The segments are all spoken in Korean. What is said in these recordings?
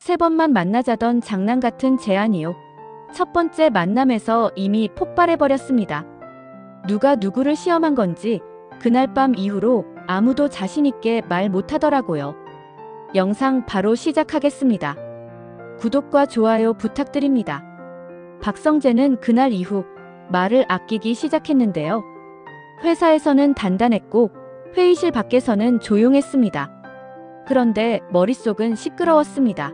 3번만 만나자던 장난 같은 제안이요. 첫 번째 만남에서 이미 폭발해버렸습니다. 누가 누구를 시험한 건지 그날 밤 이후로 아무도 자신있게 말 못하더라고요. 영상 바로 시작하겠습니다. 구독과 좋아요 부탁드립니다. 박성재는 그날 이후 말을 아끼기 시작했는데요. 회사에서는 단단했고 회의실 밖에서는 조용했습니다. 그런데 머릿속은 시끄러웠습니다.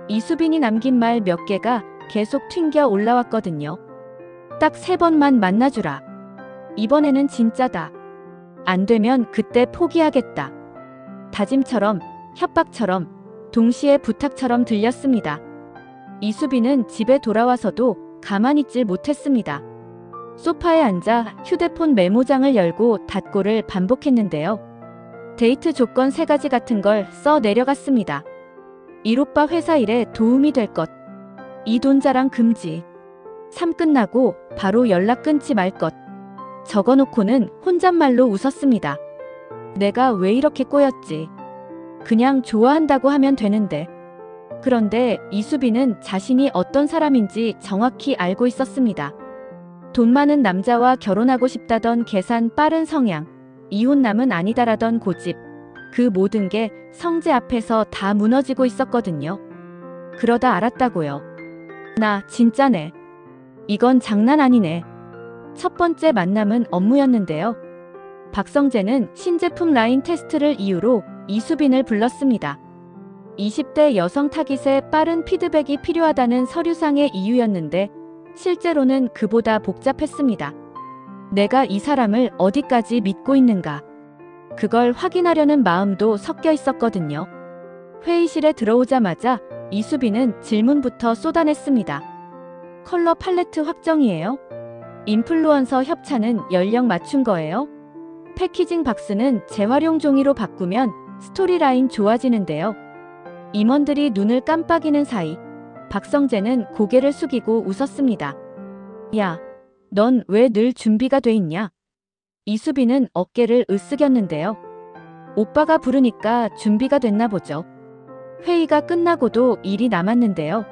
이수빈이 남긴 말 몇 개가 계속 튕겨 올라왔거든요. 딱 3번만 만나주라. 이번에는 진짜다. 안 되면 그때 포기하겠다. 다짐처럼, 협박처럼, 동시에 부탁처럼 들렸습니다. 이수빈은 집에 돌아와서도 가만히 있질 못했습니다. 소파에 앉아 휴대폰 메모장을 열고 닫고를 반복했는데요. 데이트 조건 3가지 같은 걸 써 내려갔습니다. 1오빠 회사 일에 도움이 될 것. 2 돈 자랑 금지. 3 끝나고 바로 연락 끊지 말 것. 적어놓고는 혼잣말로 웃었습니다. 내가 왜 이렇게 꼬였지. 그냥 좋아한다고 하면 되는데. 그런데 이수빈은 자신이 어떤 사람인지 정확히 알고 있었습니다. 돈 많은 남자와 결혼하고 싶다던 계산 빠른 성향, 이혼남은 아니다라던 고집, 그 모든 게 성재 앞에서 다 무너지고 있었거든요. 그러다 알았다고요. 나 진짜네. 이건 장난 아니네. 첫 번째 만남은 업무였는데요. 박성재는 신제품 라인 테스트를 이유로 이수빈을 불렀습니다. 20대 여성 타깃에 빠른 피드백이 필요하다는 서류상의 이유였는데 실제로는 그보다 복잡했습니다. 내가 이 사람을 어디까지 믿고 있는가. 그걸 확인하려는 마음도 섞여 있었거든요. 회의실에 들어오자마자 이수빈은 질문부터 쏟아냈습니다. 컬러 팔레트 확정이에요? 인플루언서 협찬은 연령 맞춘 거예요? 패키징 박스는 재활용 종이로 바꾸면 스토리라인 좋아지는데요. 임원들이 눈을 깜빡이는 사이 박성재는 고개를 숙이고 웃었습니다. 야, 넌 왜 늘 준비가 돼 있냐? 이수빈은 어깨를 으쓱였는데요. 오빠가 부르니까 준비가 됐나 보죠. 회의가 끝나고도 일이 남았는데요.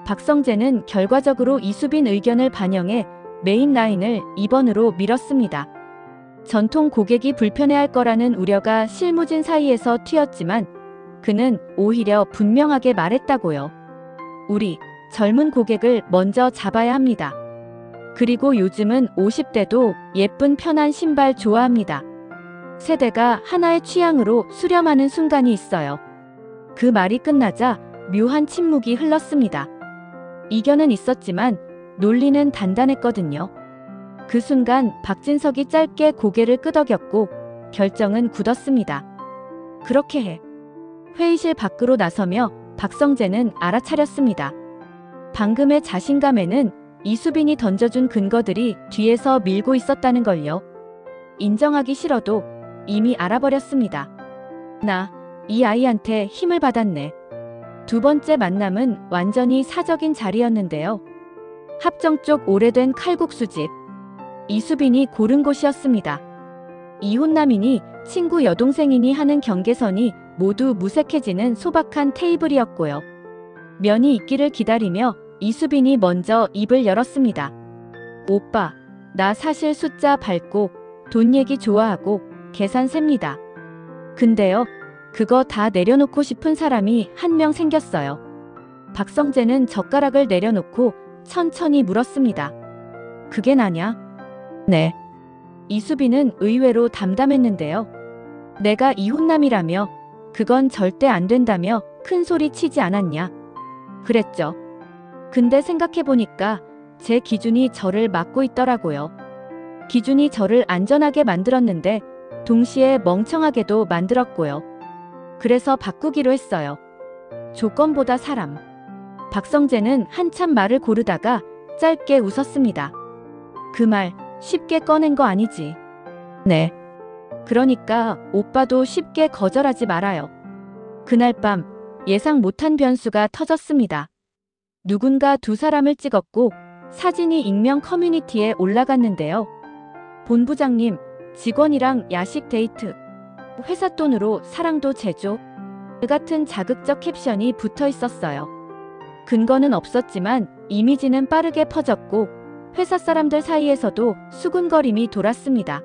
박성재는 결과적으로 이수빈 의견을 반영해 메인 라인을 2번으로 밀었습니다. 전통 고객이 불편해할 거라는 우려가 실무진 사이에서 튀었지만 그는 오히려 분명하게 말했다고요. 우리 젊은 고객을 먼저 잡아야 합니다. 그리고 요즘은 50대도 예쁜 편한 신발 좋아합니다. 세대가 하나의 취향으로 수렴하는 순간이 있어요. 그 말이 끝나자 묘한 침묵이 흘렀습니다. 이견은 있었지만 논리는 단단했거든요. 그 순간 박진석이 짧게 고개를 끄덕였고 결정은 굳었습니다. 그렇게 해. 회의실 밖으로 나서며 박성재는 알아차렸습니다. 방금의 자신감에는 이수빈이 던져준 근거들이 뒤에서 밀고 있었다는 걸요. 인정하기 싫어도 이미 알아버렸습니다. 나 이 아이한테 힘을 받았네. 두 번째 만남은 완전히 사적인 자리였는데요. 합정 쪽 오래된 칼국수집. 이수빈이 고른 곳이었습니다. 이혼남이니 친구 여동생이니 하는 경계선이 모두 무색해지는 소박한 테이블이었고요. 면이 익기를 기다리며 이수빈이 먼저 입을 열었습니다. 오빠, 나 사실 숫자 밟고 돈 얘기 좋아하고 계산 셉니다. 근데요, 그거 다 내려놓고 싶은 사람이 한 명 생겼어요. 박성재는 젓가락을 내려놓고 천천히 물었습니다. 그게 나냐? 네. 이수빈은 의외로 담담했는데요. 내가 이혼남이라며 그건 절대 안 된다며 큰 소리 치지 않았냐? 그랬죠. 근데 생각해보니까 제 기준이 저를 막고 있더라고요. 기준이 저를 안전하게 만들었는데 동시에 멍청하게도 만들었고요. 그래서 바꾸기로 했어요. 조건보다 사람. 박성재는 한참 말을 고르다가 짧게 웃었습니다. 그 말 쉽게 꺼낸 거 아니지? 네. 그러니까 오빠도 쉽게 거절하지 말아요. 그날 밤 예상 못한 변수가 터졌습니다. 누군가 2사람을 찍었고 사진이 익명 커뮤니티에 올라갔는데요. 본부장님, 직원이랑 야식 데이트. 회사 돈으로 사랑도 제조. 같은 자극적 캡션이 붙어 있었어요. 근거는 없었지만 이미지는 빠르게 퍼졌고 회사 사람들 사이에서도 수군거림이 돌았습니다.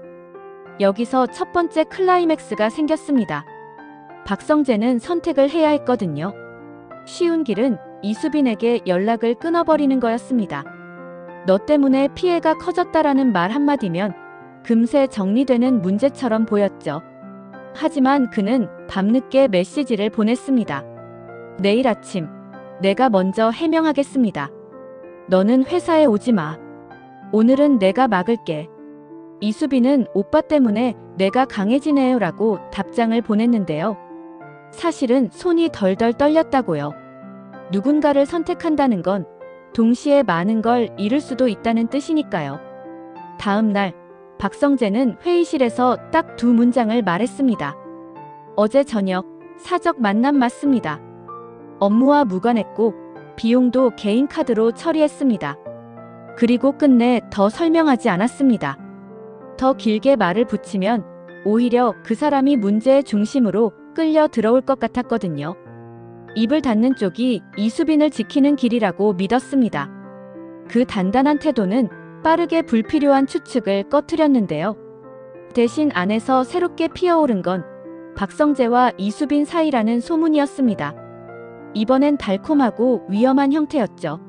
여기서 첫 번째 클라이맥스가 생겼습니다. 박성재는 선택을 해야 했거든요. 쉬운 길은 이수빈에게 연락을 끊어버리는 거였습니다. 너 때문에 피해가 커졌다라는 말 한마디면 금세 정리되는 문제처럼 보였죠. 하지만 그는 밤늦게 메시지를 보냈습니다. 내일 아침 내가 먼저 해명하겠습니다. 너는 회사에 오지 마. 오늘은 내가 막을게. 이수빈은 오빠 때문에 내가 강해지네요 라고 답장을 보냈는데요. 사실은 손이 덜덜 떨렸다고요. 누군가를 선택한다는 건 동시에 많은 걸 잃을 수도 있다는 뜻이니까요. 다음 날 박성재는 회의실에서 딱 두 문장을 말했습니다. 어제 저녁 사적 만남 맞습니다. 업무와 무관했고 비용도 개인 카드로 처리했습니다. 그리고 끝내 더 설명하지 않았습니다. 더 길게 말을 붙이면 오히려 그 사람이 문제의 중심으로 끌려 들어올 것 같았거든요. 입을 닫는 쪽이 이수빈을 지키는 길이라고 믿었습니다. 그 단단한 태도는 빠르게 불필요한 추측을 꺼트렸는데요. 대신 안에서 새롭게 피어오른 건 박성재와 이수빈 사이라는 소문이었습니다. 이번엔 달콤하고 위험한 형태였죠.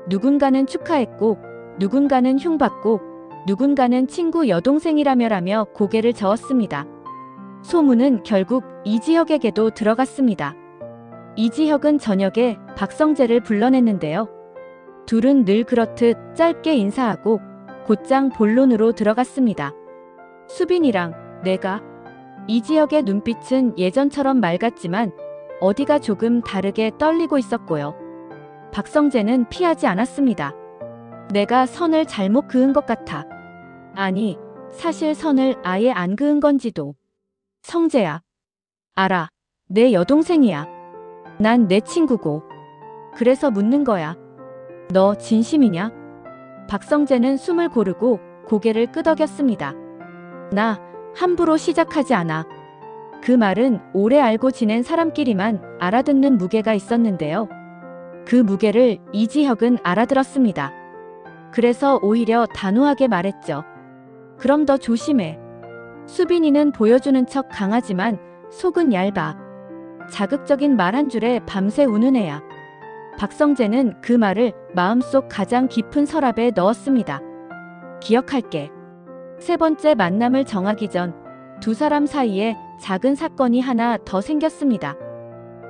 누군가는 축하했고 누군가는 흉받고 누군가는 친구 여동생이라며라며 고개를 저었습니다. 소문은 결국 이지혁에게도 들어갔습니다. 이지혁은 저녁에 박성재를 불러냈는데요. 둘은 늘 그렇듯 짧게 인사하고 곧장 본론으로 들어갔습니다. 수빈이랑 내가. 이지혁의 눈빛은 예전처럼 맑았지만 어디가 조금 다르게 떨리고 있었고요. 박성재는 피하지 않았습니다. 내가 선을 잘못 그은 것 같아. 아니, 사실 선을 아예 안 그은 건지도. 성재야. 알아. 내 여동생이야. 난 내 친구고. 그래서 묻는 거야. 너 진심이냐? 박성재는 숨을 고르고 고개를 끄덕였습니다. 나 함부로 시작하지 않아. 그 말은 오래 알고 지낸 사람끼리만 알아듣는 무게가 있었는데요. 그 무게를 이지혁은 알아들었습니다. 그래서 오히려 단호하게 말했죠. 그럼 더 조심해. 수빈이는 보여주는 척 강하지만 속은 얇아. 자극적인 말 한 줄에 밤새 우는 애야. 박성재는 그 말을 마음속 가장 깊은 서랍에 넣었습니다. 기억할게. 세 번째 만남을 정하기 전 두 사람 사이에 작은 사건이 하나 더 생겼습니다.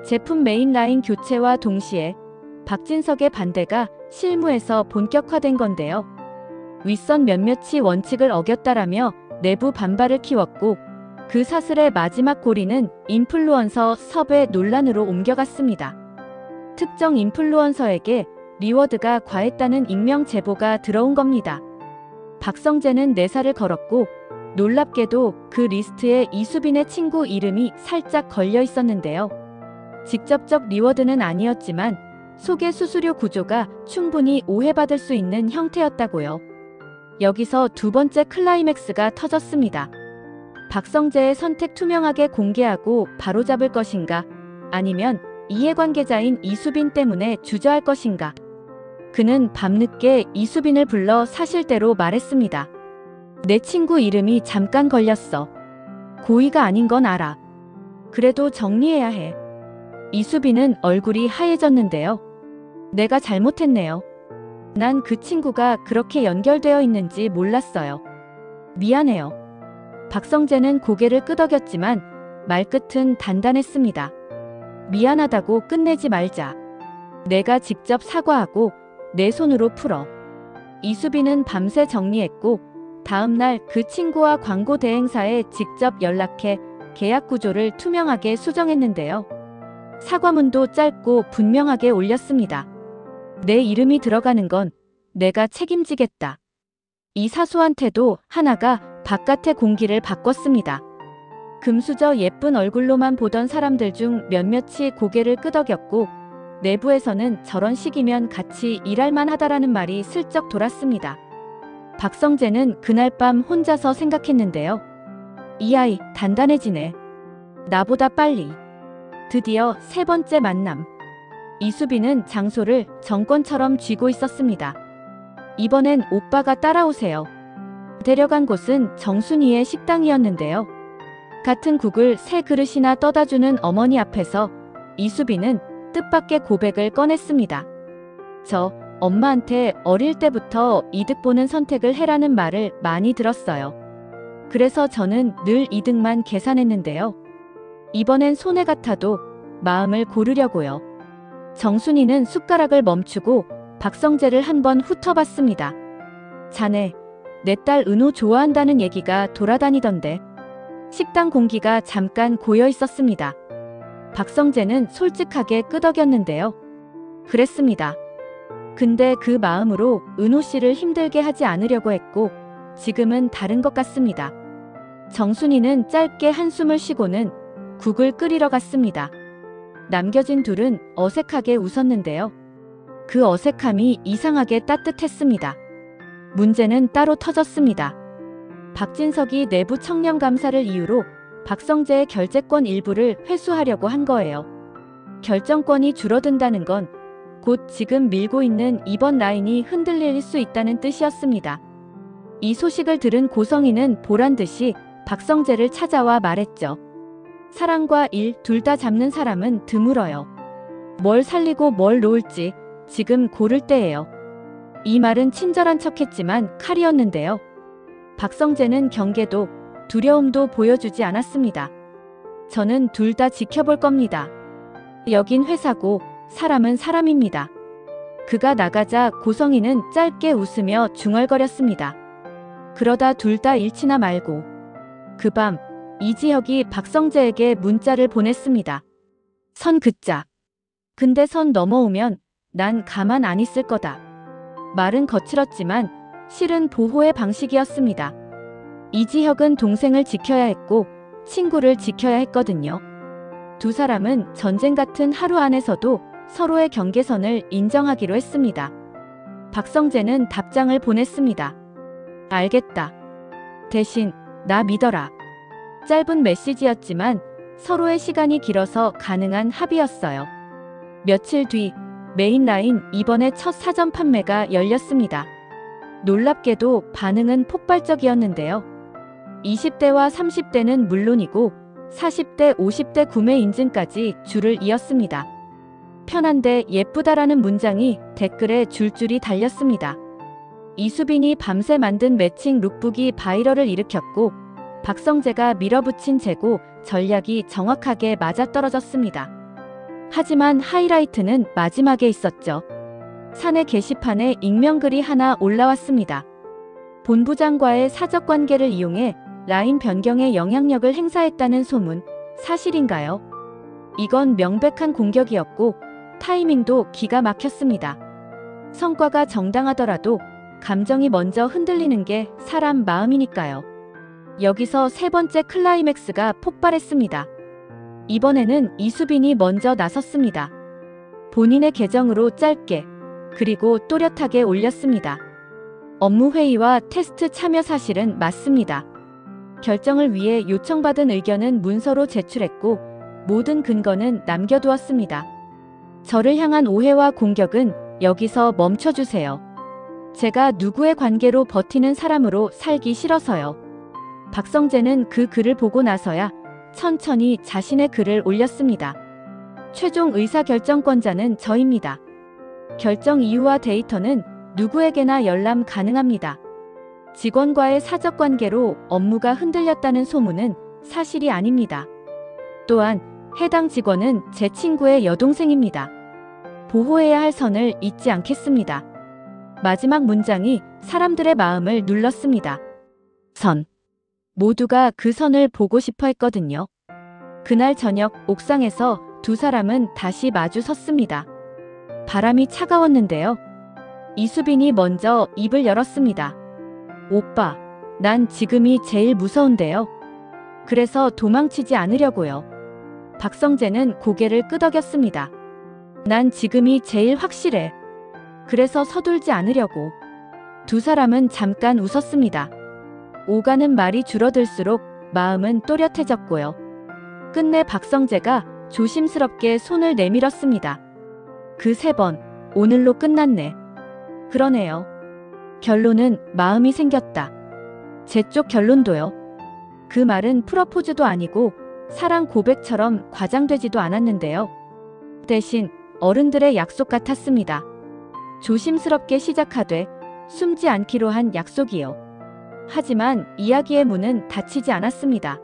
제품 메인라인 교체와 동시에 박진석의 반대가 실무에서 본격화된 건데요. 윗선 몇몇이 원칙을 어겼다라며 내부 반발을 키웠고 그 사슬의 마지막 고리는 인플루언서 섭외 논란으로 옮겨갔습니다. 특정 인플루언서에게 리워드가 과했다는 익명 제보가 들어온 겁니다. 박성재는 내사를 걸었고 놀랍게도 그 리스트에 이수빈의 친구 이름이 살짝 걸려 있었는데요. 직접적 리워드는 아니었지만 소개 수수료 구조가 충분히 오해받을 수 있는 형태였다고요. 여기서 두 번째 클라이맥스가 터졌습니다. 박성재의 선택 투명하게 공개하고 바로잡을 것인가, 아니면 이해관계자인 이수빈 때문에 주저할 것인가. 그는 밤늦게 이수빈을 불러 사실대로 말했습니다. 내 친구 이름이 잠깐 걸렸어. 고의가 아닌 건 알아. 그래도 정리해야 해. 이수빈은 얼굴이 하얘졌는데요. 내가 잘못했네요. 난 그 친구가 그렇게 연결되어 있는지 몰랐어요. 미안해요. 박성재는 고개를 끄덕였지만 말끝은 단단했습니다. 미안하다고 끝내지 말자. 내가 직접 사과하고 내 손으로 풀어. 이수빈은 밤새 정리했고 다음 날 그 친구와 광고 대행사에 직접 연락해 계약 구조를 투명하게 수정했는데요. 사과문도 짧고 분명하게 올렸습니다. 내 이름이 들어가는 건 내가 책임지겠다. 이 사소한 태도 하나가 바깥의 공기를 바꿨습니다. 금수저 예쁜 얼굴로만 보던 사람들 중 몇몇이 고개를 끄덕였고 내부에서는 저런 식이면 같이 일할만 하다라는 말이 슬쩍 돌았습니다. 박성재는 그날 밤 혼자서 생각했는데요. 이 아이 단단해지네. 나보다 빨리. 드디어 세 번째 만남. 이수빈은 장소를 정권처럼 쥐고 있었습니다. 이번엔 오빠가 따라오세요. 데려간 곳은 정순이의 식당이었는데요. 같은 국을 세 그릇이나 떠다주는 어머니 앞에서 이수빈은 뜻밖의 고백을 꺼냈습니다. 저 엄마한테 어릴 때부터 이득 보는 선택을 해라는 말을 많이 들었어요. 그래서 저는 늘 이득만 계산했는데요. 이번엔 손해 같아도 마음을 고르려고요. 정순이는 숟가락을 멈추고 박성재를 한번 훑어봤습니다. 자네, 내 딸 은호 좋아한다는 얘기가 돌아다니던데. 식당 공기가 잠깐 고여 있었습니다. 박성재는 솔직하게 끄덕였는데요. 그랬습니다. 근데 그 마음으로 은호 씨를 힘들게 하지 않으려고 했고 지금은 다른 것 같습니다. 정순이는 짧게 한숨을 쉬고는 국을 끓이러 갔습니다. 남겨진 둘은 어색하게 웃었는데요. 그 어색함이 이상하게 따뜻했습니다. 문제는 따로 터졌습니다. 박진석이 내부 청렴감사를 이유로 박성재의 결재권 일부를 회수하려고 한 거예요. 결정권이 줄어든다는 건 곧 지금 밀고 있는 이번 라인이 흔들릴 수 있다는 뜻이었습니다. 이 소식을 들은 고성희는 보란듯이 박성재를 찾아와 말했죠. 사랑과 일 둘 다 잡는 사람은 드물어요. 뭘 살리고 뭘 놓을지 지금 고를 때예요. 이 말은 친절한 척했지만 칼이었는데요. 박성재는 경계도 두려움도 보여주지 않았습니다. 저는 둘 다 지켜볼 겁니다. 여긴 회사고 사람은 사람입니다. 그가 나가자 고성희는 짧게 웃으며 중얼거렸습니다. 그러다 둘 다 잃지나 말고. 그 밤 이지혁이 박성재에게 문자를 보냈습니다. 선 긋자. 근데 선 넘어오면 난 가만 안 있을 거다. 말은 거칠었지만 실은 보호의 방식이었습니다. 이지혁은 동생을 지켜야 했고 친구를 지켜야 했거든요. 두 사람은 전쟁 같은 하루 안에서도 서로의 경계선을 인정하기로 했습니다. 박성재는 답장을 보냈습니다. 알겠다. 대신 나 믿어라. 짧은 메시지였지만 서로의 시간이 길어서 가능한 합의였어요. 며칠 뒤 메인 라인 이번에 첫 사전 판매가 열렸습니다. 놀랍게도 반응은 폭발적이었는데요. 20대와 30대는 물론이고 40대, 50대 구매 인증까지 줄을 이었습니다. 편한데 예쁘다라는 문장이 댓글에 줄줄이 달렸습니다. 이수빈이 밤새 만든 매칭 룩북이 바이럴을 일으켰고 박성재가 밀어붙인 재고 전략이 정확하게 맞아떨어졌습니다. 하지만 하이라이트는 마지막에 있었죠. 사내 게시판에 익명글이 하나 올라왔습니다. 본부장과의 사적 관계를 이용해 라인 변경에 영향력을 행사했다는 소문, 사실인가요? 이건 명백한 공격이었고 타이밍도 기가 막혔습니다. 성과가 정당하더라도 감정이 먼저 흔들리는 게 사람 마음이니까요. 여기서 세 번째 클라이맥스가 폭발했습니다. 이번에는 이수빈이 먼저 나섰습니다. 본인의 계정으로 짧게 그리고 또렷하게 올렸습니다. 업무 회의와 테스트 참여 사실은 맞습니다. 결정을 위해 요청받은 의견은 문서로 제출했고 모든 근거는 남겨두었습니다. 저를 향한 오해와 공격은 여기서 멈춰주세요. 제가 누구의 관계로 버티는 사람으로 살기 싫어서요. 박성재는 그 글을 보고 나서야 천천히 자신의 글을 올렸습니다. 최종 의사결정권자는 저입니다. 결정 이유와 데이터는 누구에게나 열람 가능합니다. 직원과의 사적 관계로 업무가 흔들렸다는 소문은 사실이 아닙니다. 또한 해당 직원은 제 친구의 여동생입니다. 보호해야 할 선을 잊지 않겠습니다. 마지막 문장이 사람들의 마음을 눌렀습니다. 선. 모두가 그 선을 보고 싶어 했거든요. 그날 저녁 옥상에서 두 사람은 다시 마주 섰습니다. 바람이 차가웠는데요. 이수빈이 먼저 입을 열었습니다. 오빠, 난 지금이 제일 무서운데요. 그래서 도망치지 않으려고요. 박성재는 고개를 끄덕였습니다. 난 지금이 제일 확실해. 그래서 서둘지 않으려고. 두 사람은 잠깐 웃었습니다. 오가는 말이 줄어들수록 마음은 또렷해졌고요. 끝내 박성재가 조심스럽게 손을 내밀었습니다. 그 3번, 오늘로 끝났네. 그러네요. 결론은 마음이 생겼다. 제 쪽 결론도요. 그 말은 프러포즈도 아니고 사랑 고백처럼 과장되지도 않았는데요. 대신 어른들의 약속 같았습니다. 조심스럽게 시작하되 숨지 않기로 한 약속이요. 하지만 이야기의 문은 닫히지 않았습니다.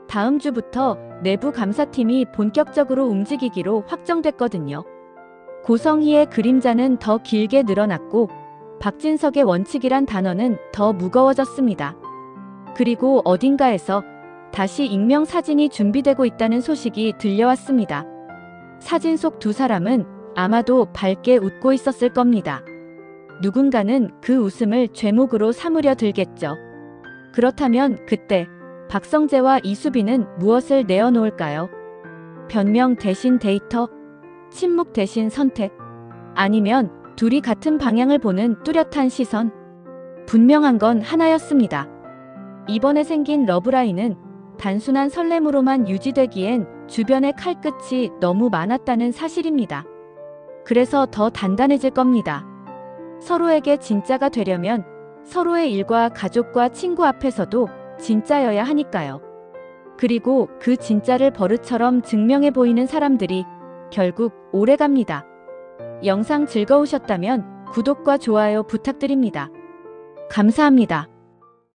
다음 주부터 내부 감사팀이 본격적으로 움직이기로 확정됐거든요. 고성희의 그림자는 더 길게 늘어났고 박진석의 원칙이란 단어는 더 무거워졌습니다. 그리고 어딘가에서 다시 익명 사진이 준비되고 있다는 소식이 들려왔습니다. 사진 속 2사람은 아마도 밝게 웃고 있었을 겁니다. 누군가는 그 웃음을 죄목으로 삼으려 들겠죠. 그렇다면 그때 박성재와 이수빈은 무엇을 내어놓을까요? 변명 대신 데이터? 침묵 대신 선택? 아니면 둘이 같은 방향을 보는 뚜렷한 시선? 분명한 건 하나였습니다. 이번에 생긴 러브라인은 단순한 설렘으로만 유지되기엔 주변의 칼끝이 너무 많았다는 사실입니다. 그래서 더 단단해질 겁니다. 서로에게 진짜가 되려면 서로의 일과 가족과 친구 앞에서도 진짜여야 하니까요. 그리고 그 진짜를 버릇처럼 증명해 보이는 사람들이 결국 오래갑니다. 영상 즐거우셨다면 구독과 좋아요 부탁드립니다. 감사합니다.